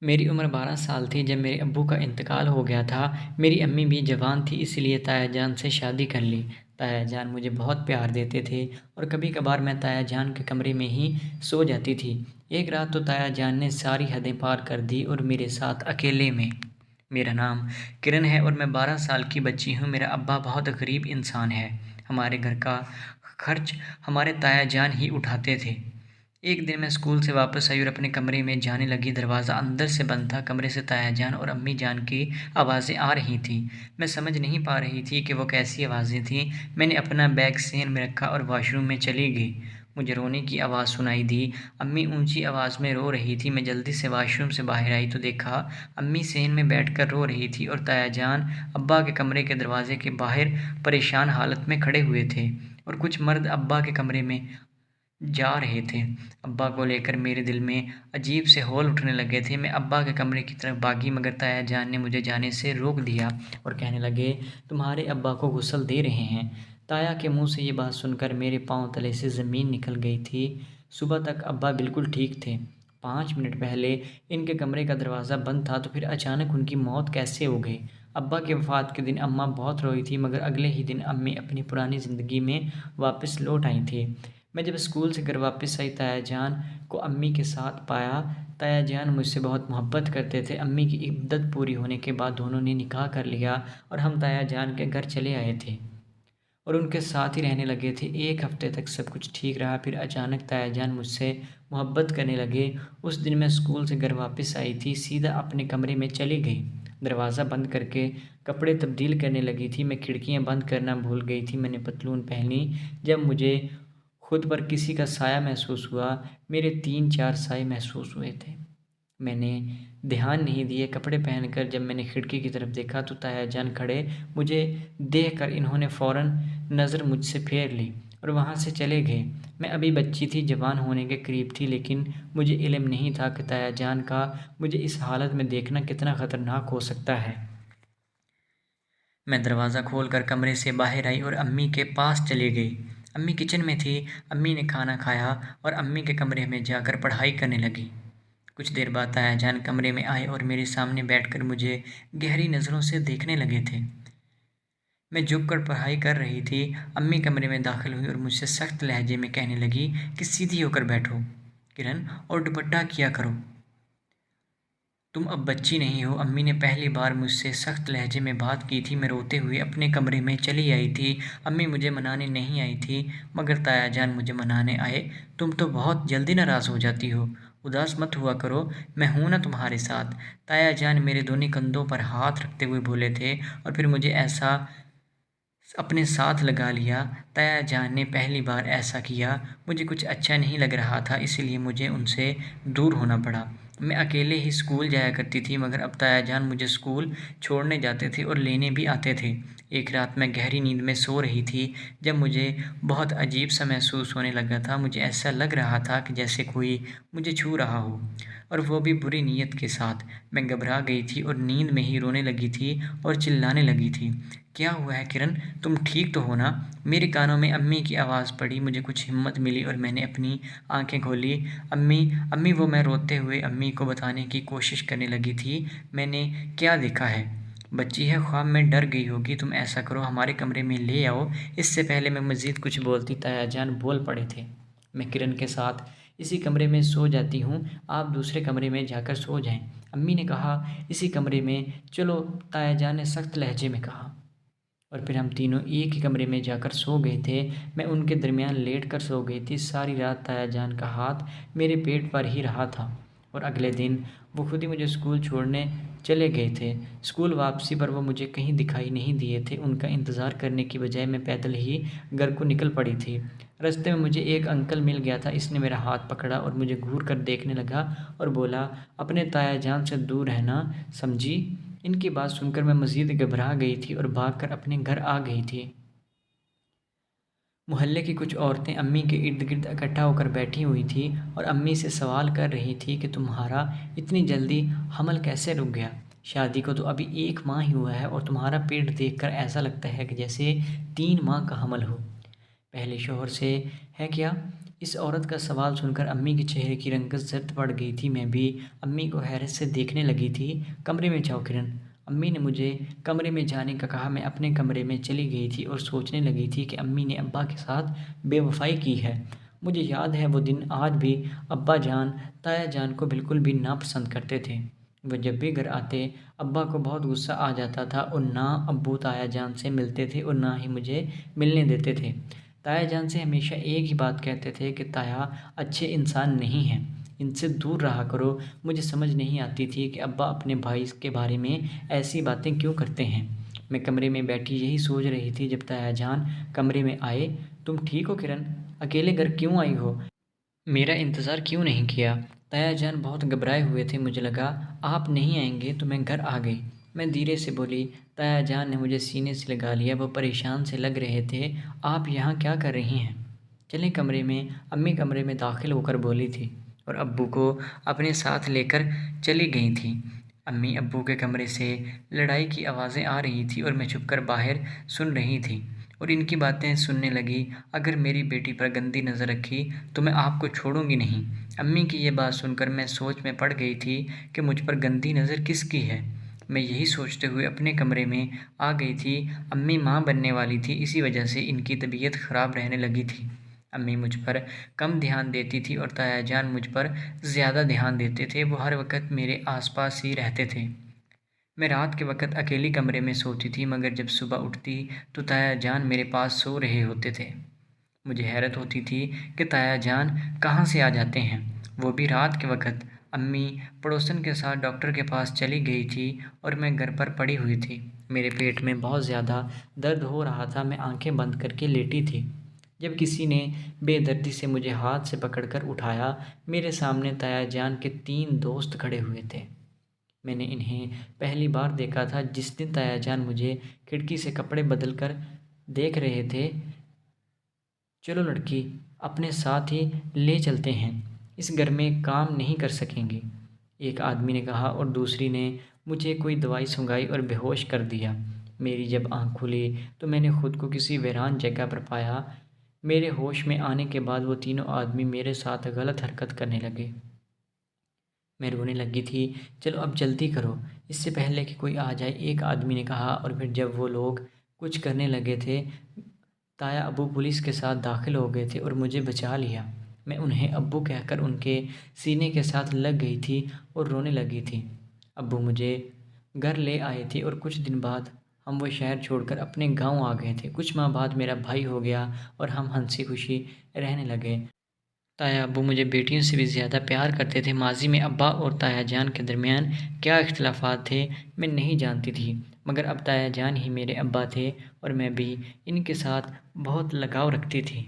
میری عمر 12 سال تھی جب میرے ابو کا انتقال ہو گیا تھا۔ میری امی بھی جوان تھی، اس لیے تایا جان سے شادی کر لی۔ تایا جان مجھے بہت پیار دیتے تھے اور کبھی کبھار میں تایا جان کے کمرے میں ہی سو جاتی تھی۔ ایک رات تو تایا جان نے ساری حدیں پار کر دی اور میرے ساتھ اکیلے میں۔ میرا نام کرن ہے اور میں 12 سال کی بچی ہوں۔ میرا ابا بہت غریب انسان ہے۔ ہمارے گھر کا خرچ ہمارے تایا جان ہی اٹھاتے تھے۔ ایک دن میں اسکول سے واپس آئی اور اپنے کمرے میں جانے لگی۔ دروازہ اندر سے بند تھا۔ کمرے سے تایا جان اور امی جان کی آوازیں آ رہی تھیں۔ میں سمجھ نہیں پا رہی تھی کہ وہ کیسی آوازیں تھیں۔ میں نے اپنا بیگ سین میں رکھا اور واش روم میں چلی گئی۔ مجھے رونے کی آواز سنائی دی۔ امی اونچی آواز میں رو رہی تھی۔ میں جلدی سے واش روم سے باہر آئی تو دیکھا امی سین میں بیٹھ کر رو رہی تھی اور تایا جان ابا کے کمرے کے دروازے کے باہر پریشان حالت میں کھڑے ہوئے تھے اور کچھ مرد ابا کے کمرے میں جا رہے تھے۔ ابا کو لے کر میرے دل میں عجیب سے ہول اٹھنے لگے تھے۔ میں ابا کے کمرے کی طرف بھاگی مگر تایا جان نے مجھے جانے سے روک دیا اور کہنے لگے، تمہارے ابا کو غسل دے رہے ہیں۔ تایا کے منہ سے یہ بات سن کر میرے پاؤں تلے سے زمین نکل گئی تھی۔ صبح تک ابا بالکل ٹھیک تھے۔ 5 منٹ پہلے ان کے کمرے کا دروازہ بند تھا تو پھر اچانک ان کی موت کیسے ہو گئی؟ ابا کی وفات کے دن اماں بہت روئی تھی مگر اگلے ہی دن امی اپنی پرانی زندگی میں واپس لوٹ آئی تھی۔ میں جب اسکول سے گھر واپس آئی تایا جان کو امی کے ساتھ پایا۔ تایا جان مجھ سے بہت محبت کرتے تھے۔ امی کی عدت پوری ہونے کے بعد دونوں نے نکاح کر لیا اور ہم تایا جان کے گھر چلے آئے تھے اور ان کے ساتھ ہی رہنے لگے تھے۔ 1 ہفتے تک سب کچھ ٹھیک رہا، پھر اچانک تایا جان مجھ سے محبت کرنے لگے۔ اس دن میں اسکول سے گھر واپس آئی تھی، سیدھا اپنے کمرے میں چلی گئی، دروازہ بند کر کے کپڑے تبدیل کرنے لگی تھی۔ میں کھڑکیاں بند کرنا بھول گئی تھی۔ میں نے پتلون پہنی۔ جب مجھے خود پر کسی کا سایہ محسوس ہوا، میرے 3-4 سائے محسوس ہوئے تھے۔ میں نے دھیان نہیں دیے۔ کپڑے پہن کر جب میں نے کھڑکی کی طرف دیکھا تو تایا جان کھڑے۔ مجھے دیکھ کر انہوں نے فوراً نظر مجھ سے پھیر لی اور وہاں سے چلے گئے۔ میں ابھی بچی تھی، جوان ہونے کے قریب تھی، لیکن مجھے علم نہیں تھا کہ تایا جان کا مجھے اس حالت میں دیکھنا کتنا خطرناک ہو سکتا ہے۔ میں دروازہ کھول کر کمرے سے باہر آئی اور امی کے پاس چلی گئی۔ امی کچن میں تھی۔ امی نے کھانا کھایا اور امی کے کمرے میں جا کر پڑھائی کرنے لگی۔ کچھ دیر بعد تایا جان کمرے میں آئے اور میرے سامنے بیٹھ کر مجھے گہری نظروں سے دیکھنے لگے تھے۔ میں جھک کر پڑھائی کر رہی تھی۔ امی کمرے میں داخل ہوئی اور مجھ سے سخت لہجے میں کہنے لگی کہ سیدھی ہو کر بیٹھو کرن اور دوپٹہ کیا کرو، تم اب بچی نہیں ہو۔ امی نے پہلی بار مجھ سے سخت لہجے میں بات کی تھی۔ میں روتے ہوئے اپنے کمرے میں چلی آئی تھی۔ امی مجھے منانے نہیں آئی تھی مگر تایا جان مجھے منانے آئے۔ تم تو بہت جلدی ناراض ہو جاتی ہو، اداس مت ہوا کرو، میں ہوں نا تمہارے ساتھ۔ تایا جان میرے دونوں کندھوں پر ہاتھ رکھتے ہوئے بولے تھے اور پھر مجھے ایسا اپنے ساتھ لگا لیا۔ تایا جان نے پہلی بار ایسا کیا۔ مجھے کچھ اچھا نہیں لگ رہا تھا، اس لیے مجھے ان سے دور ہونا پڑا۔ میں اکیلے ہی اسکول جایا کرتی تھی مگر اب تایا جان مجھے اسکول چھوڑنے جاتے تھے اور لینے بھی آتے تھے۔ ایک رات میں گہری نیند میں سو رہی تھی جب مجھے بہت عجیب سا محسوس ہونے لگا تھا۔ مجھے ایسا لگ رہا تھا کہ جیسے کوئی مجھے چھو رہا ہو اور وہ بھی بری نیت کے ساتھ۔ میں گھبرا گئی تھی اور نیند میں ہی رونے لگی تھی اور چلانے لگی تھی، کیا ہوا ہے کرن، تم ٹھیک تو ہو نا؟ میرے کانوں میں امی کی آواز پڑی۔ مجھے کچھ ہمت ملی اور میں نے اپنی آنکھیں کھولی۔ امی امی وہ میں روتے ہوئے امی کو بتانے کی کوشش کرنے لگی تھی میں نے کیا دیکھا ہے۔ بچی ہے، خواب میں ڈر گئی ہوگی، تم ایسا کرو ہمارے کمرے میں لے آؤ۔ اس سے پہلے میں مزید کچھ بولتی تایا جان بول پڑے تھے، میں کرن کے ساتھ اسی کمرے میں سو جاتی ہوں، آپ دوسرے کمرے میں جا کر سو جائیں۔ امی نے کہا اسی کمرے میں چلو، تایا جان نے سخت لہجے میں کہا اور پھر ہم تینوں ایک ہی کمرے میں جا کر سو گئے تھے۔ میں ان کے درمیان لیٹ کر سو گئی تھی۔ ساری رات تایا جان کا ہاتھ میرے پیٹ پر ہی رہا تھا اور اگلے دن وہ خود ہی مجھے اسکول چھوڑنے چلے گئے تھے۔ اسکول واپسی پر وہ مجھے کہیں دکھائی نہیں دیے تھے۔ ان کا انتظار کرنے کی بجائے میں پیدل ہی گھر کو نکل پڑی تھی۔ رستے میں مجھے ایک انکل مل گیا تھا۔ اس نے میرا ہاتھ پکڑا اور مجھے گھور کر دیکھنے لگا اور بولا، اپنے تایا جان سے دور رہنا، سمجھی؟ ان کی بات سن کر میں مزید گھبرا گئی تھی اور بھاگ کر اپنے گھر آ گئی تھی۔ محلے کی کچھ عورتیں امی کے ارد گرد اکٹھا ہو کر بیٹھی ہوئی تھیں اور امی سے سوال کر رہی تھی کہ تمہارا اتنی جلدی حمل کیسے رک گیا؟ شادی کو تو ابھی 1 ماہ ہی ہوا ہے اور تمہارا پیٹ دیکھ کر ایسا لگتا ہے کہ جیسے 3 ماہ کا حمل ہو۔ پہلے شوہر سے ہے کیا؟ اس عورت کا سوال سن کر امی کے چہرے کی رنگت زرد پڑ گئی تھی۔ میں بھی امی کو حیرت سے دیکھنے لگی تھی۔ کمرے میں جاؤ کرن، امی نے مجھے کمرے میں جانے کا کہا۔ میں اپنے کمرے میں چلی گئی تھی اور سوچنے لگی تھی کہ امی نے ابا کے ساتھ بے وفائی کی ہے۔ مجھے یاد ہے وہ دن آج بھی۔ ابا جان تایا جان کو بالکل بھی ناپسند کرتے تھے۔ وہ جب بھی گھر آتے ابا کو بہت غصہ آ جاتا تھا اور نہ ابو تایا جان سے ملتے تھے اور نہ ہی مجھے ملنے دیتے تھے۔ تایا جان سے ہمیشہ ایک ہی بات کہتے تھے کہ تایا اچھے انسان نہیں ہیں، ان سے دور رہا کرو۔ مجھے سمجھ نہیں آتی تھی کہ ابا اپنے بھائی کے بارے میں ایسی باتیں کیوں کرتے ہیں۔ میں کمرے میں بیٹھی یہی سوچ رہی تھی جب تایا جان کمرے میں آئے۔ تم ٹھیک ہو کرن؟ اکیلے گھر کیوں آئی ہو؟ میرا انتظار کیوں نہیں کیا؟ تایا جان بہت گھبرائے ہوئے تھے۔ مجھے لگا آپ نہیں آئیں گے تو میں گھر آ گئی۔ میں دھیرے سے بولی۔ تایا جان نے مجھے سینے سے لگا لیا۔ وہ پریشان سے لگ رہے تھے۔ آپ یہاں کیا کر رہی ہیں؟ چلیں کمرے میں۔ امی کمرے میں داخل ہو کر بولی تھی اور ابو کو اپنے ساتھ لے کر چلی گئی تھیں۔ امی ابو کے کمرے سے لڑائی کی آوازیں آ رہی تھیں اور میں چھپ کر باہر سن رہی تھی اور ان کی باتیں سننے لگی۔ اگر میری بیٹی پر گندی نظر رکھی تو میں آپ کو چھوڑوں گی نہیں۔ امی کی یہ بات سن کر میں سوچ میں پڑ گئی تھی کہ مجھ پر گندی نظر کس کی ہے۔ میں یہی سوچتے ہوئے اپنے کمرے میں آ گئی تھی۔ امی ماں بننے والی تھی، اسی وجہ سے ان کی طبیعت خراب رہنے لگی تھی۔ امی مجھ پر کم دھیان دیتی تھی اور تایا جان مجھ پر زیادہ دھیان دیتے تھے۔ وہ ہر وقت میرے آس پاس ہی رہتے تھے۔ میں رات کے وقت اکیلی کمرے میں سوتی تھی، مگر جب صبح اٹھتی تو تایا جان میرے پاس سو رہے ہوتے تھے۔ مجھے حیرت ہوتی تھی کہ تایا جان کہاں سے آ جاتے ہیں، وہ بھی رات کے وقت۔ امی پڑوسن کے ساتھ ڈاکٹر کے پاس چلی گئی تھی اور میں گھر پر پڑی ہوئی تھی۔ میرے پیٹ میں بہت زیادہ درد ہو رہا تھا۔ میں آنکھیں بند کر کے لیٹی تھی جب کسی نے بے دردی سے مجھے ہاتھ سے پکڑ کر اٹھایا۔ میرے سامنے تایا جان کے 3 دوست کھڑے ہوئے تھے۔ میں نے انہیں پہلی بار دیکھا تھا جس دن تایا جان مجھے کھڑکی سے کپڑے بدل کر دیکھ رہے تھے۔ چلو لڑکی، اپنے ساتھ ہی لے چلتے ہیں، اس گھر میں کام نہیں کر سکیں گی، ایک آدمی نے کہا اور دوسری نے مجھے کوئی دوائی سنگائی اور بے ہوش کر دیا۔ میری جب آنکھ کھلی تو میں نے خود کو کسی ویران جگہ پر پایا۔ میرے ہوش میں آنے کے بعد وہ تینوں آدمی میرے ساتھ غلط حرکت کرنے لگے۔ میں رونے لگی تھی۔ چلو اب جلدی کرو، اس سے پہلے کہ کوئی آ جائے، ایک آدمی نے کہا اور پھر جب وہ لوگ کچھ کرنے لگے تھے، تایا ابو پولیس کے ساتھ داخل ہو گئے تھے اور مجھے بچا لیا۔ میں انہیں ابو کہہ کر ان کے سینے کے ساتھ لگ گئی تھی اور رونے لگی تھی۔ ابو مجھے گھر لے آئے تھے اور کچھ دن بعد ہم وہ شہر چھوڑ کر اپنے گاؤں آ گئے تھے۔ کچھ ماہ بعد میرا بھائی ہو گیا اور ہم ہنسی خوشی رہنے لگے۔ تایا ابو مجھے بیٹیوں سے بھی زیادہ پیار کرتے تھے۔ ماضی میں ابا اور تایا جان کے درمیان کیا اختلافات تھے میں نہیں جانتی تھی، مگر اب تایا جان ہی میرے ابا تھے اور میں بھی ان کے ساتھ بہت لگاؤ رکھتی تھی۔